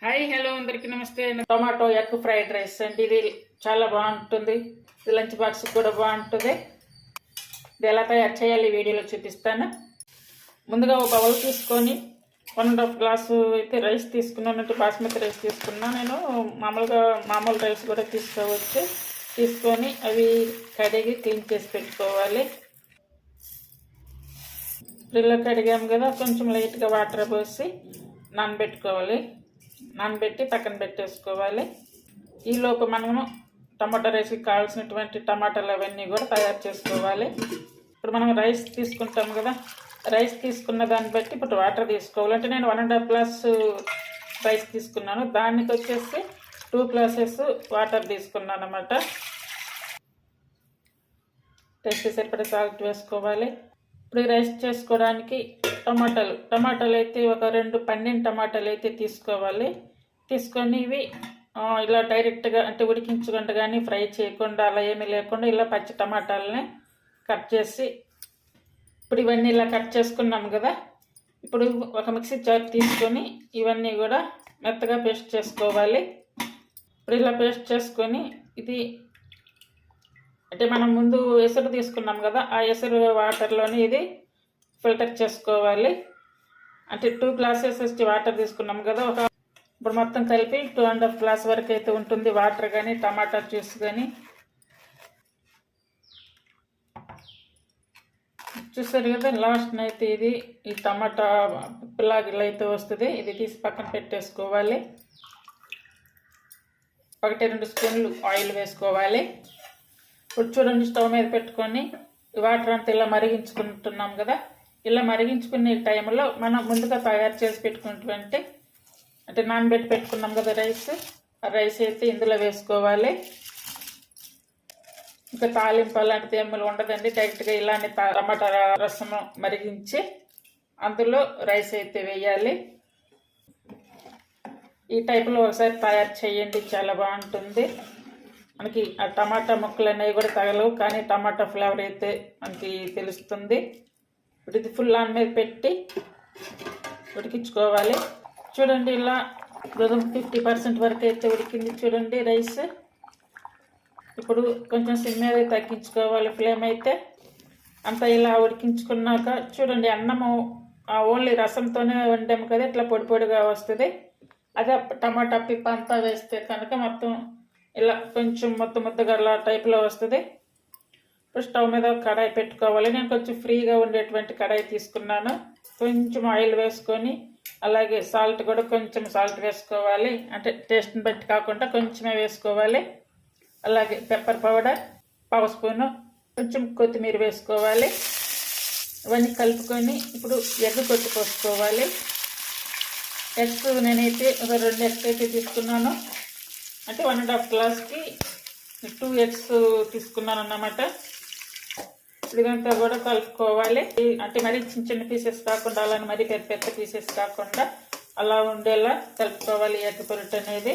Hi hello అందరికీ నమస్తే. Tomato egg fried rice అండి. ఇది చాలా బాగుంటుంది. ఇది లంచ్ బాక్స్ కూడా బాగుంటుంది. ఇది ఎలా తయారు చేయాలి వీడియోలో చూపిస్తాను. ముందుగా ఒక బౌల్ తీసుకొని 1.5 గ్లాసు అయితే రైస్ తీసుకున్నానంటే బాస్మతి రైస్ తీసుకున్నా. నేను మామూలు రైస్ కూడా తీసుకోవచ్చు. తీసుకొని అవి కడిగి క్లీన్ చేసి పెట్టుకోవాలి. ఇలా కడిగాము కదా, కొంచెం లైట్గా వాటర్ పోసి నానబెట్టి పక్కన పెట్టేసుకోవాలి. ఈలోపు మనము టమాటా రైస్కి కావాల్సినటువంటి టమాటాలు అవన్నీ కూడా తయారు చేసుకోవాలి. ఇప్పుడు మనం రైస్ తీసుకుంటాం కదా, రైస్ తీసుకున్న దాన్ని బట్టి ఇప్పుడు వాటర్ తీసుకోవాలి. అంటే నేను 1.5 గ్లాస్ రైస్ తీసుకున్నాను, దానికి వచ్చేసి 2 గ్లాసెస్ వాటర్ తీసుకున్నాను అన్నమాట. టేస్ట్ సరిపడే సాల్ట్ వేసుకోవాలి. ఇప్పుడు రైస్ చేసుకోవడానికి టమాటాలు అయితే ఒక 2 పండిన టమాటాలు అయితే తీసుకోవాలి. తీసుకొని ఇవి ఇలా డైరెక్ట్గా అంటే ఉడికించకుండా కానీ ఫ్రై చేయకుండా అలా ఏమీ లేకుండా ఇలా పచ్చి టమాటాలని కట్ చేసి, ఇప్పుడు ఇవన్నీ ఇలా కట్ చేసుకున్నాము కదా, ఇప్పుడు ఒక మిక్సీ జార్ తీసుకొని ఇవన్నీ కూడా మెత్తగా పేస్ట్ చేసుకోవాలి. ఇప్పుడు ఇలా పేస్ట్ చేసుకొని ఇది అంటే మనం ముందు ఎసరు తీసుకున్నాం కదా, ఆ ఎసరు వాటర్లోని ఇది ఫిల్టర్ చేసుకోవాలి. అంటే 2 గ్లాసెస్ వాటర్ తీసుకున్నాం కదా, ఇప్పుడు మొత్తం కలిపి 2.5 గ్లాస్ వరకు అయితే ఉంటుంది వాటర్ కానీ టమాటా జ్యూస్ కానీ. చూసారు కదా, లాస్ట్న అయితే ఈ టమాటా పిల్లాగిలు అయితే వస్తుంది. ఇది తీసి పక్కన పెట్టేసుకోవాలి. 1-2 స్పూన్లు ఆయిల్ వేసుకోవాలి. ఇప్పుడు చూడండి, స్టవ్ మీద పెట్టుకొని వాటర్ అంతా ఇలా మరిగించుకుంటున్నాం కదా, ఇలా మరిగించుకునే టైంలో మనం ముందుగా తయారు చేసి పెట్టుకున్నటువంటి అంటే నానబెట్టి పెట్టుకున్నాం కదా ఆ రైస్ అయితే ఇందులో వేసుకోవాలి. ఇంకా తాలింపు అలాంటిది ఏమీ ఉండదండి, డైరెక్ట్గా ఇలానే టమాటా రసం మరిగించి అందులో రైస్ అయితే వేయాలి. ఈ టైపులో ఒకసారి తయారు చేయండి, చాలా బాగుంటుంది. మనకి ఆ టమాటా ముక్కలు అనేవి కూడా తగలవు, కానీ టమాటా ఫ్లేవర్ అయితే మనకి తెలుస్తుంది. ఇప్పుడు ఇది ఫుల్ ఆన్ మీద పెట్టి ఉడికించుకోవాలి. చూడండి, ఇలా 50% వరకు అయితే ఉడికింది చూడండి రైస్. ఇప్పుడు కొంచెం సిమ్ మీద తగ్గించుకోవాలి ఫ్లేమ్ అయితే. అంతా ఇలా ఉడికించుకున్నాక చూడండి, అన్నము ఓన్లీ రసంతోనే వండాము కదా, ఇట్లా పొడి పొడిగా వస్తుంది. అదే టమాటా పిప్ప అంతా వేస్తే కనుక మొత్తం ఇలా కొంచెం ముద్దగా అలా టైప్లో వస్తుంది. ఇప్పుడు స్టవ్ మీద కడాయి పెట్టుకోవాలి. నేను కొంచెం ఫ్రీగా ఉండేటువంటి కడాయి తీసుకున్నాను. కొంచెం ఆయిల్ వేసుకొని అలాగే సాల్ట్ కూడా కొంచెం సాల్ట్ వేసుకోవాలి. అంటే టేస్ట్ని బట్టి కాకుండా కొంచెమే వేసుకోవాలి. అలాగే పెప్పర్ పౌడర్ 1/2 స్పూను, కొంచెం కొత్తిమీర వేసుకోవాలి. ఇవన్నీ కలుపుకొని ఇప్పుడు ఎగ్ కొట్టుకోవాలి. ఎగ్స్ నేనైతే ఒక 2 ఎగ్స్ అయితే తీసుకున్నాను. అంటే 1.5 గ్లాస్కి 2 ఎగ్స్ తీసుకున్నాను అన్నమాట. ఇదంతా కూడా కలుపుకోవాలి. అంటే మరీ చిన్న పీసెస్ కాకుండా, అలానే మరీ పెద్ద పీసెస్ కాకుండా అలా ఉండేలా కలుపుకోవాలి ఎగ్ పొరటు అనేది.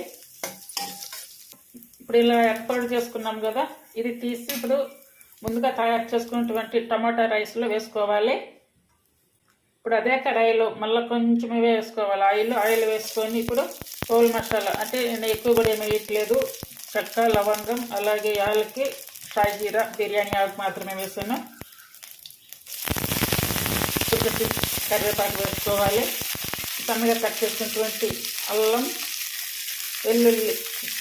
ఇప్పుడు ఇలా ఎగ్ పొరటు చేసుకున్నాం కదా, ఇది తీసి ఇప్పుడు ముందుగా తయారు చేసుకున్నటువంటి టమాటా రైస్లో వేసుకోవాలి. ఇప్పుడు అదే కడాయిలో మళ్ళీ కొంచెమే వేసుకోవాలి ఆయిల్ వేసుకొని ఇప్పుడు హోల్ మసాలా, అంటే నేను ఎక్కువ కూడా ఏమి వేయట్లేదు, చెక్క లవంగం అలాగే యాలకి షాజీరా బిర్యానీ ఆకు మాత్రమే వేసాను. కొంచెం కరివేపాకు వేసుకోవాలి. సన్నగా కట్ చేసినటువంటి అల్లం వెల్లుల్లి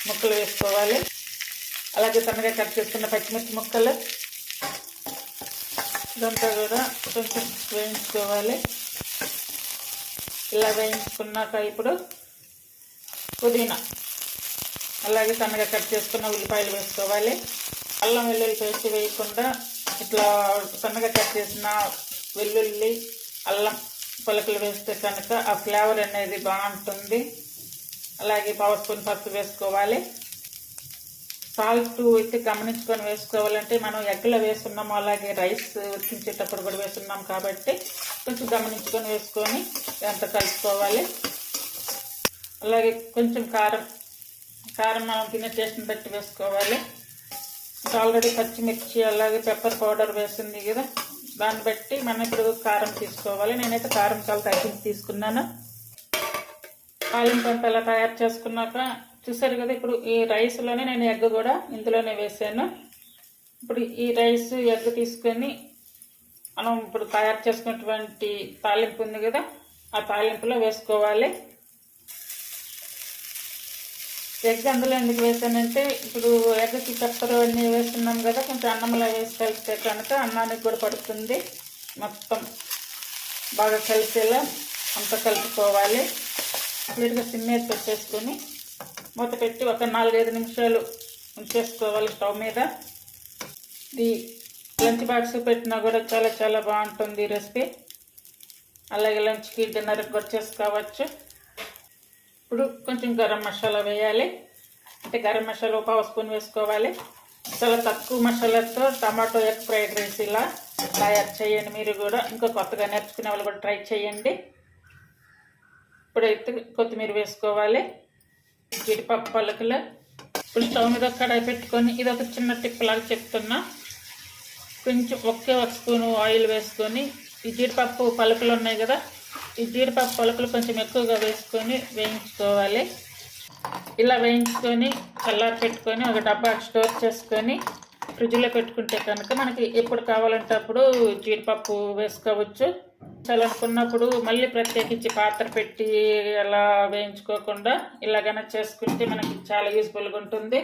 ముక్కలు వేసుకోవాలి. అలాగే సన్నగా కట్ చేసుకున్న పచ్చిమిర్చి ముక్కలు ఇదంతా కూడా కొంచెం వేయించుకోవాలి. ఇలా వేయించుకున్నాక ఇప్పుడు పుదీనా అలాగే సన్నగా కట్ చేసుకున్న ఉల్లిపాయలు వేసుకోవాలి. అల్లం వెల్లుల్లి పేస్ట్ వేయకుండా ఇట్లా సన్నగా కట్ చేసిన వెల్లుల్లి అల్లం పలుకులు వేస్తే కనుక ఆ ఫ్లేవర్ అనేది బాగుంటుంది. అలాగే 1/2 స్పూన్ పసుపు వేసుకోవాలి. సాల్ట్ అయితే గమనించుకొని వేసుకోవాలంటే మనం ఎగ్లో వేసుకున్నాము, అలాగే రైస్ ఉడికించేటప్పుడు కూడా వేసుకున్నాం కాబట్టి కొంచెం గమనించుకొని వేసుకొని ఎంత కలుపుకోవాలి. అలాగే కొంచెం కారం మనం తినే టేస్ట్ని బట్టి వేసుకోవాలి. ఆల్రెడీ పచ్చిమిర్చి అలాగే పెప్పర్ పౌడర్ వేసింది కదా, దాన్ని బట్టి మనం ఇప్పుడు కారం తీసుకోవాలి. నేనైతే కారం చాలా తగ్గించి తీసుకున్నాను. తాలింపు అంతా అలా తయారు చేసుకున్నాక చూసారు కదా, ఇప్పుడు ఈ రైస్లోనే నేను ఎగ్ కూడా ఇందులోనే వేసాను. ఇప్పుడు ఈ రైస్ ఎగ్ తీసుకొని మనం ఇప్పుడు తయారు చేసుకున్నటువంటి తాలింపు ఉంది కదా, ఆ తాలింపులో వేసుకోవాలి. ఎగ్ అందులో ఎందుకు వేసానంటే, ఇప్పుడు ఎగ్కి పెప్పర్ అన్నీ వేస్తున్నాం కదా, కొంచెం అన్నంలో వేసి కలిస్తే కనుక అన్నానికి కూడా పడుతుంది. మొత్తం బాగా కలిసేలా అంతా కలుపుకోవాలి. కంప్లీట్గా సిమ్ మీద పెట్టేసుకొని మూత పెట్టి ఒక 4-5 నిమిషాలు ఉంచేసుకోవాలి స్టవ్ మీద. ఇది లంచ్ బాక్స్ పెట్టినా కూడా చాలా చాలా బాగుంటుంది ఈ రెసిపీ. అలాగే లంచ్కి డిన్నర్కి కూడా చేసుకోవచ్చు. ఇప్పుడు కొంచెం గరం మసాలా వేయాలి. అంటే గరం మసాలా 1 స్పూన్ వేసుకోవాలి. చాలా తక్కువ మసాలాతో టమాటో ఎగ్ ఫ్రైడ్ రైస్ ఇలా తయారు చేయండి. మీరు కూడా ఇంకా కొత్తగా నేర్చుకునే వాళ్ళు కూడా ట్రై చేయండి. ఇప్పుడైతే కొత్తిమీర వేసుకోవాలి. జీడిపప్పు పలుకులు. ఇప్పుడు స్టవ్ మీద కడాయి పెట్టుకొని, ఇది ఒక చిన్న టిప్ లాగా చెప్తున్నా, కొంచెం 1 స్పూను ఆయిల్ వేసుకొని ఈ జీడిపప్పు పలుకులు ఉన్నాయి కదా, ఈ జీడిపప్పు పలుకులు కొంచెం ఎక్కువగా వేసుకొని వేయించుకోవాలి. ఇలా వేయించుకొని చల్లారి పెట్టుకొని ఒక డబ్బా స్టోర్ చేసుకొని ఫ్రిడ్జ్లో పెట్టుకుంటే కనుక మనకి ఎప్పుడు కావాలంటే అప్పుడు జీడిపప్పు వేసుకోవచ్చు. చాలనుకున్నప్పుడు మళ్ళీ ప్రత్యేకించి పాత్ర పెట్టి అలా వేయించుకోకుండా ఇలాగైనా చేసుకుంటే మనకి చాలా యూస్ఫుల్గా ఉంటుంది.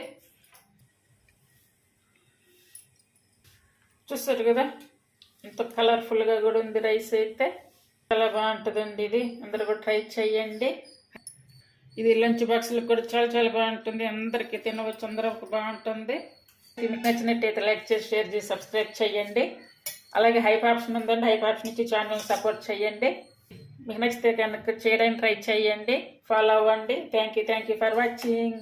చూస్తారు కదా, ఇంత కలర్ఫుల్గా కూడా ఉంది రైస్. అయితే చాలా బాగుంటుందండి. ఇది అందరూ కూడా ట్రై చేయండి. ఇది లంచ్ బాక్స్లకు కూడా చాలా చాలా బాగుంటుంది. అందరికీ తినవచ్చు, అందరికి బాగుంటుంది. మీకు నచ్చినట్టయితే లైక్ చేసి, షేర్ చేసి, సబ్స్క్రైబ్ చేయండి. అలాగే హైప్ ఆప్షన్ ఉందండి, హైప్ ఆప్షన్ ఇచ్చి ఛానల్ సపోర్ట్ చేయండి. మీకు నచ్చితే కనుక చేయడానికి ట్రై చేయండి, ఫాలో అవ్వండి. Thank you for watching.